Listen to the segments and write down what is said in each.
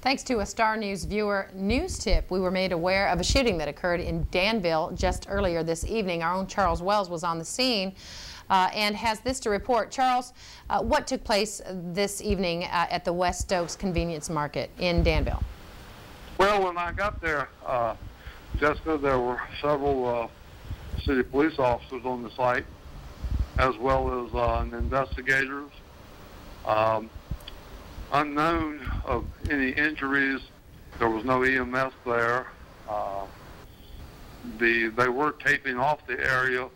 Thanks to a Star News viewer news tip, we were made aware of a shooting that occurred in Danville just earlier this evening. Our own Charles Wells was on the scene and has this to report. Charles, what took place this evening at the West Oaks Convenience Market in Danville? Well, when I got there, Jessica, there were several city police officers on the site, as well as investigators. Unknown of any injuries. There was no EMS there. They were taping off the area,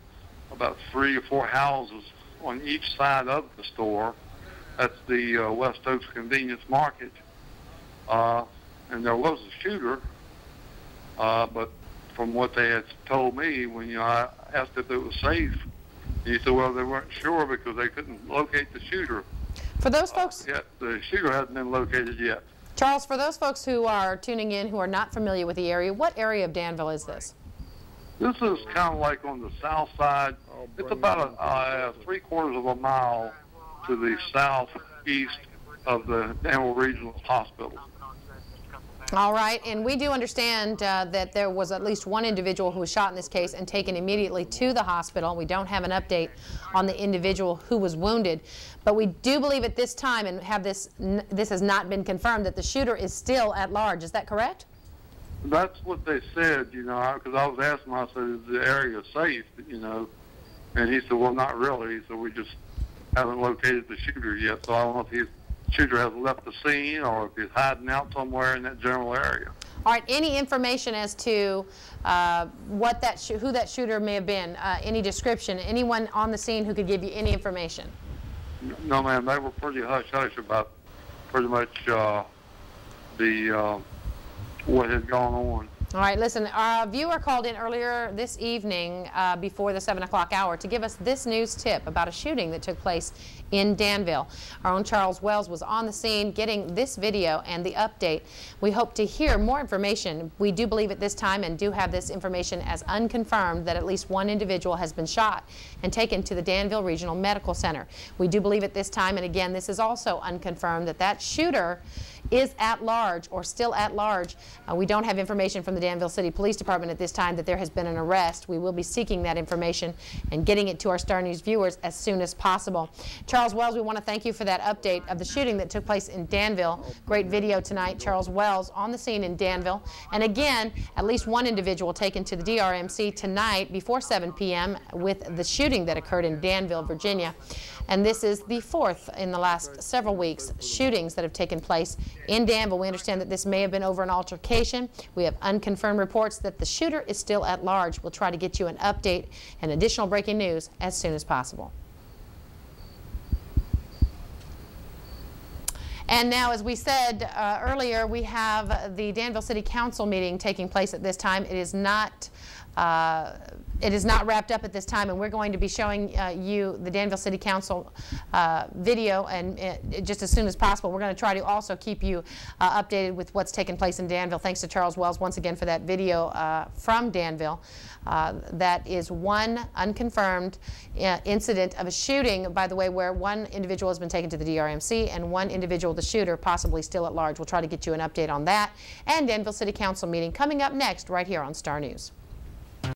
about 3 or 4 houses on each side of the store. That's the West Oaks Convenience Market. And there was a shooter, but from what they had told me, when I asked if it was safe, he said, well, they weren't sure because they couldn't locate the shooter. For those folks, yet the shooter hasn't been located yet. Charles, for those folks who are tuning in who are not familiar with the area, what area of Danville is this? This is kind of like on the south side. It's about 3/4 of a mile to the southeast of the Danville Regional Hospital. All right, and we do understand that there was at least one individual who was shot in this case and taken immediately to the hospital. We don't have an update on the individual who was wounded, but we do believe at this time, and have this has not been confirmed, that the shooter is still at large. Is that correct? That's what they said, because I was asking him, I said, is the area safe, and he said, well, not really. So we just haven't located the shooter yet, so I don't know if the shooter has left the scene or if he's hiding out somewhere in that general area. All right, any information as to who that shooter may have been, any description, anyone on the scene who could give you any information? No, ma'am, they were pretty hush-hush about pretty much what had gone on. All right, listen, a viewer called in earlier this evening before the 7 o'clock hour to give us this news tip about a shooting that took place in Danville. Our own Charles Wells was on the scene getting this video and the update. We hope to hear more information. We do believe at this time, and do have this information as unconfirmed, that at least one individual has been shot and taken to the Danville Regional Medical Center. We do believe at this time, and again, this is also unconfirmed, that that shooter is at large or still at large. We don't have information from the Danville City Police Department at this time that there has been an arrest. We will be seeking that information and getting it to our Star News viewers as soon as possible. Charles Wells, we want to thank you for that update of the shooting that took place in Danville. Great video tonight. Charles Wells on the scene in Danville. And again, at least one individual taken to the DRMC tonight before 7 p.m. with the shooting that occurred in Danville, Virginia. And this is the 4th in the last several weeks shootings that have taken place in Danville. We understand that this may have been over an altercation. We have unconfirmed reports that the shooter is still at large. We'll try to get you an update and additional breaking news as soon as possible. And now, as we said earlier, we have the Danville City Council meeting taking place at this time. It is not wrapped up at this time, and we're going to be showing you the Danville City Council video, and just as soon as possible. We're going to try to also keep you updated with what's taking place in Danville. Thanks to Charles Wells once again for that video from Danville. That is one unconfirmed incident of a shooting, by the way, where one individual has been taken to the DRMC and one individual, the shooter, possibly still at large. We'll try to get you an update on that and Danville City Council meeting coming up next right here on Star News.